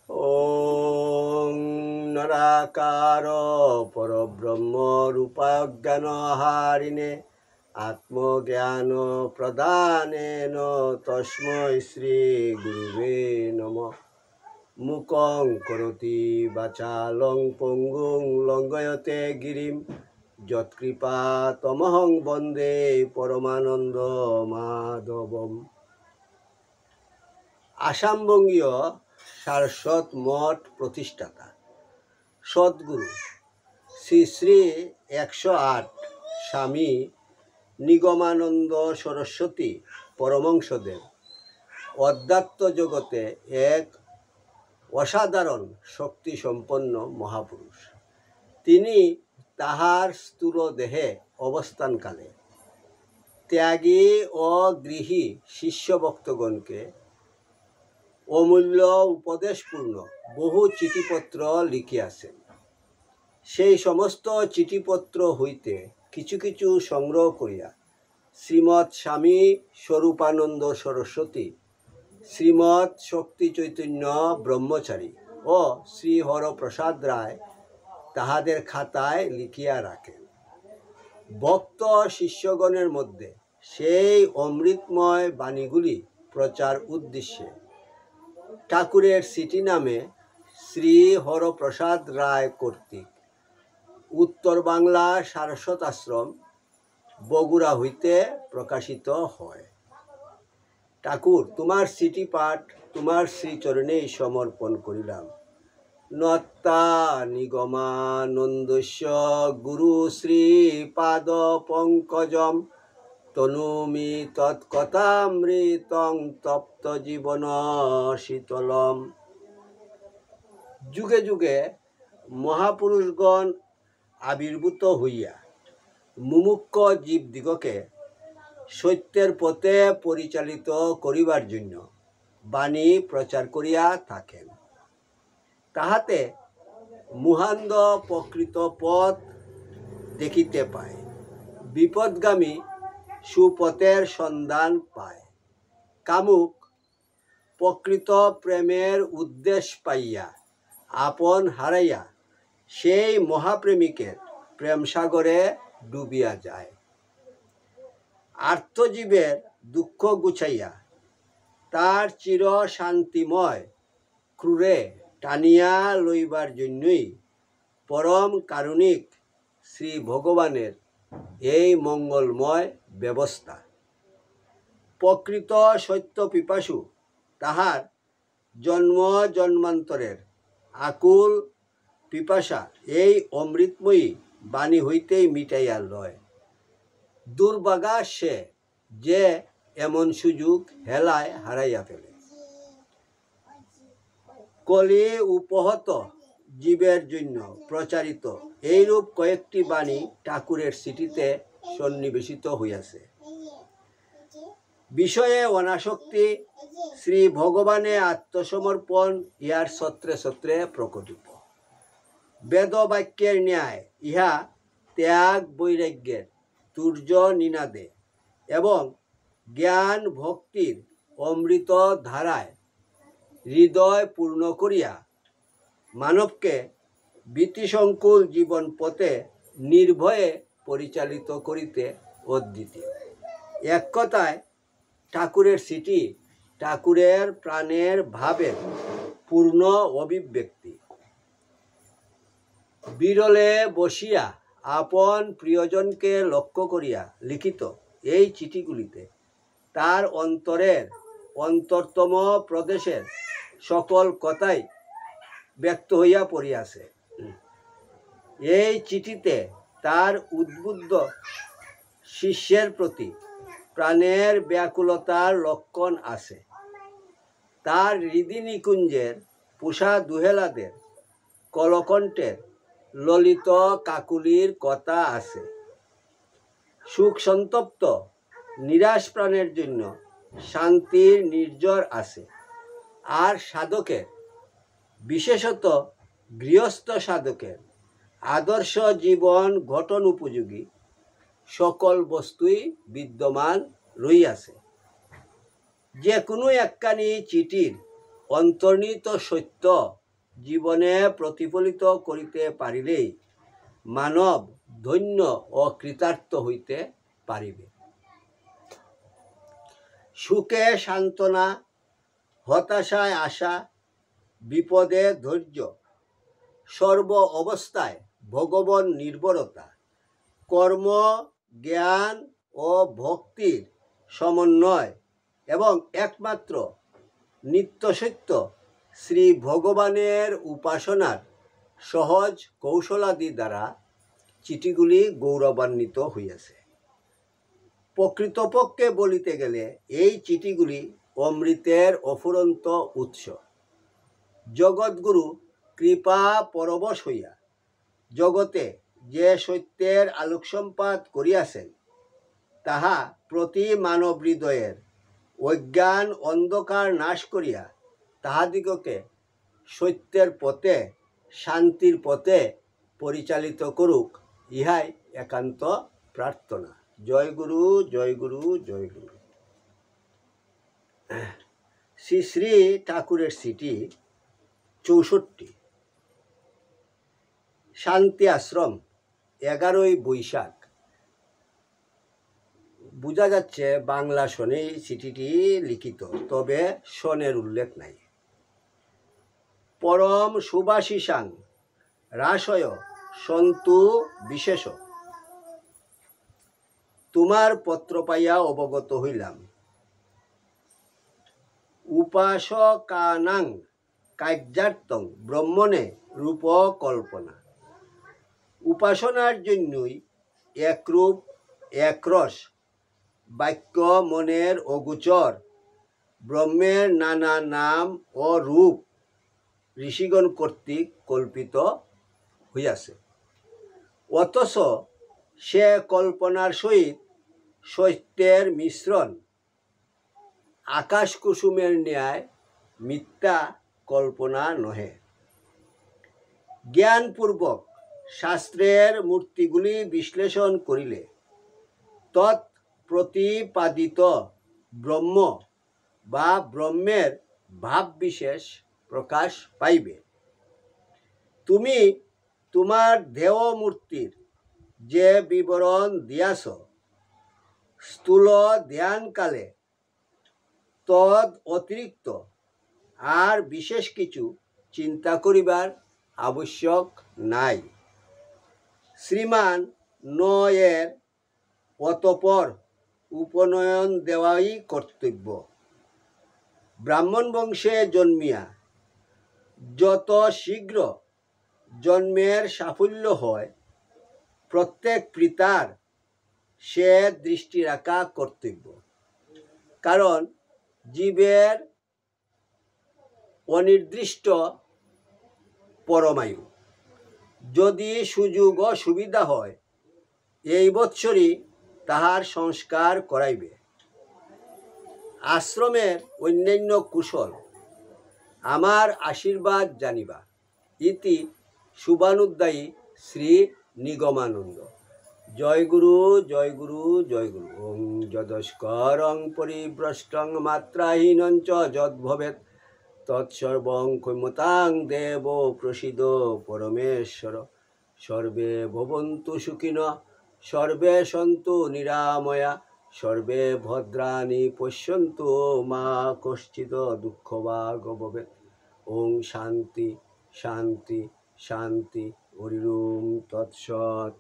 ওং নরাকার পরব্রহ্ম রূপাজ্ঞানহারিণে আত্মজ্ঞান প্রদানেন তস্मै শ্রী গুরুবে নমঃ। মুকং করোতি বাচালং পঙ্গুং লঙ্ঘয়তে গিরিম যৎকৃপা তমহং বন্দে পরমানন্দ মাধবম। আসামবঙ্গীয় সারস্বত মঠ প্রতিষ্ঠাতা সদ্গুরু শ্রী শ্রী 108 স্বামী নিগমানন্দ সরস্বতী পরমহংসদেব অধ্যাত্ম জগতে এক অসাধারণ শক্তিসম্পন্ন মহাপুরুষ। তিনি তাহার স্থূল দেহে অবস্থানকালে ত্যাগী ও গৃহী শিষ্যভক্তগণকে অমূল্য উপদেশপূর্ণ বহু চিঠিপত্র লিখিয়াছেন। সেই সমস্ত চিঠিপত্র হইতে কিছু কিছু সংগ্রহ করিয়া শ্রীমৎ স্বামী স্বরূপানন্দ সরস্বতী, শ্রীমৎ শক্তি চৈতন্য ব্রহ্মচারী ও শ্রী হরপ্রসাদ রায় তাহাদের খাতায় লিখিয়া রাখেন। ভক্ত শিষ্যগণের মধ্যে সেই অমৃতময় বাণীগুলি প্রচার উদ্দেশ্যে ঠাকুরের সিটি নামে শ্রী হরপ্রসাদ রায় কর্তৃক উত্তর বাংলা সারস্বত আশ্রম বগুড়া হইতে প্রকাশিত হয়। ঠাকুর, তোমার সিটি পাঠ তোমার শ্রীচরণেই সমর্পণ করিলাম। নত্তা নিগমানন্দস্য গুরু শ্রী পাদ পঙ্কজম তনুমি তৎকথামৃতং তপ্ত জীবন শীতলম। যুগে যুগে মহাপুরুষগণ আবির্ভূত হইয়া মুমুক্ষ জীবদিগকে সত্যের পথে পরিচালিত করিবার জন্য বাণী প্রচার করিয়া থাকেন। তাহাতে মুহান্দ প্রকৃত পথ দেখিতে পায়, বিপদগামী সুপথের সন্ধান পায়। কামুক প্রকৃত প্রেমের উদ্দেশ্য পাইয়া আপন হারাইয়া সেই মহাপ্রেমিকের প্রেমসাগরে ডুবিয়া যায়। আর্তজীবের দুঃখ গুছাইয়া তার চির শান্তিময় ক্রুরে টানিয়া লইবার জন্যই পরম কারুণিক শ্রী ভগবানের এই মঙ্গলময় ব্যবস্থা। প্রকৃত সত্য পিপাসু তাহার জন্ম জন্মান্তরের আকুল পিপাসা এই অমৃতময়ী বাণী হইতেই মিটাইয়া লয়। দুর্ভাগা সে যে এমন সুযোগ হেলায় হারাইয়া ফেলে। কলি উপহত জীবের জন্য প্রচারিত এইরূপ কয়েকটি বাণী ঠাকুরের সিটিতে সন্নিবেশিত হইয়াছে। বিষয়ে অনাসক্তি, শ্রী ভগবানে আত্মসমর্পণ ইহার সত্রে সত্রে প্রকটিত। বেদবাক্যের ন্যায় ইহা ত্যাগ বৈরাগ্যের তুর্য নিনাদে এবং জ্ঞান ভক্তির অমৃত ধারায় হৃদয় পূর্ণ করিয়া মানবকে ভীতিসংকুল জীবন পথে নির্ভয়ে পরিচালিত করিতে অদ্বিতীয়। এক কথায় ঠাকুরের সিটি ঠাকুরের প্রাণের ভাবের পূর্ণ অভিব্যক্তি। বিরলে বসিয়া আপন প্রিয়জনকে লক্ষ্য করিয়া লিখিত এই চিঠিগুলিতে তার অন্তরের অন্তরতম প্রদেশের সকল কথাই ব্যক্ত হইয়া পড়িয়াছে। এই চিঠিতে তার উদ্বুদ্ধ শিষ্যের প্রতি প্রাণের ব্যাকুলতার লক্ষণ আছে। তার হৃদি নিকুঞ্জের পুষা দুহেলাদের কলকণ্ঠের ললিত কাকুলির কথা আছে। সুখ সন্তপ্ত নিরাশ প্রাণের জন্য শান্তির নির্ঝর আছে। আর সাধকের, বিশেষত গৃহস্থ সাধকের আদর্শ জীবন গঠন উপযোগী সকল বস্তুই বিদ্যমান রইয়াছে। যে কোনো একখানি চিঠির অন্তর্নিহিত সত্য জীবনে প্রতিফলিত করিতে পারিলেই মানব ধন্য ও কৃতার্থ হইতে পারিবে। সুখে সান্ত্বনা, হতাশায় আশা, বিপদে ধৈর্য, সর্ব অবস্থায় ভগবান নির্ভরতা, কর্ম, জ্ঞান ও ভক্তির সমন্বয় এবং একমাত্র নিত্যসত্য শ্রী ভগবানের উপাসনার সহজ কৌশলাদি দ্বারা চিঠিগুলি গৌরবান্বিত হইয়াছে। প্রকৃতপক্ষে বলিতে গেলে এই চিঠিগুলি অমৃতের অফুরন্ত উৎস। জগৎগুরু কৃপা পরবশ হইয়া জগতে যে সত্যের আলোকসম্পাত করিয়াছেন, তাহা প্রতি মানব হৃদয়ের অজ্ঞান অন্ধকার নাশ করিয়া তাহাদিগকে সত্যের পথে, শান্তির পথে পরিচালিত করুক, ইহাই একান্ত প্রার্থনা। জয় গুরু, জয় গুরু, জয় গুরু। শ্রী শ্রী ঠাকুরের চিঠি 64। শান্তি আশ্রম, 11ই বৈশাখ। বোঝা যাচ্ছে বাংলা সনে এই চিঠিটি লিখিত, তবে সনের উল্লেখ নাই। পরম সুভাষিসাং রাসয় সন্তু বিশেষ, তোমার পত্র পাইয়া অবগত হইলাম। উপাসকানাং কার্যার্থং ব্রহ্মণে রূপ কল্পনা। উপাসনার জন্যই একরূপ একরস বাক্য মনের অগোচর ব্রহ্মের নানা নাম ও রূপ ঋষিগণ কর্তৃক কল্পিত হইয়াছে। অথচ সে কল্পনার সহিত সত্যের মিশ্রণ আকাশ কুসুমের ন্যায় মিথ্যা কল্পনা নহে। জ্ঞানপূর্বক শাস্ত্রের মূর্তিগুলি বিশ্লেষণ করিলে তৎপ্রতিপাদিত ব্রহ্ম বা ব্রহ্মের ভাববিশেষ প্রকাশ পাইবে। তুমি তোমার দেহ মূর্তির যে বিবরণ দিয়াছ, স্থূল ধ্যানকালে তদ অতিরিক্ত আর বিশেষ কিছু চিন্তা করিবার আবশ্যক নাই। শ্রীমান নয়ের অতঃপর উপনয়ন দেওয়াই কর্তব্য। ব্রাহ্মণ বংশে জন্মিয়া যত শীঘ্র জন্মের সাফল্য হয়, প্রত্যেক পিতার সে দৃষ্টি রাখা কর্তব্য। কারণ জীবের অনির্দিষ্ট পরমায়ু। যদি সুযোগ ও সুবিধা হয়, এই বৎসরই তাহার সংস্কার করাইবে। আশ্রমের অন্যান্য কুশল আমার আশীর্বাদ জানিবা। ইতি শুভানুদ্দায়ী শ্রী নিগমানন্দ। জয় গুরু, জয় গুরু, জয় গুরু। ওং যদস্করং পরিভ্রষ্টং মাত্রাহীনং চ যদ্ভবেৎ তৎসর্বং ক্ষম্যতাং দেব প্রসীদ পরমেশ্বর। সর্বে ভবন্তু সুখিনঃ, সর্বে সন্তু নিরাময়া, সর্বে ভদ্রাণি পশ্যন্তু মা কশ্চিৎ দুঃখভাগ ভবেৎ। ওং শান্তি শান্তি শান্তি। হরি ওম তৎসৎ।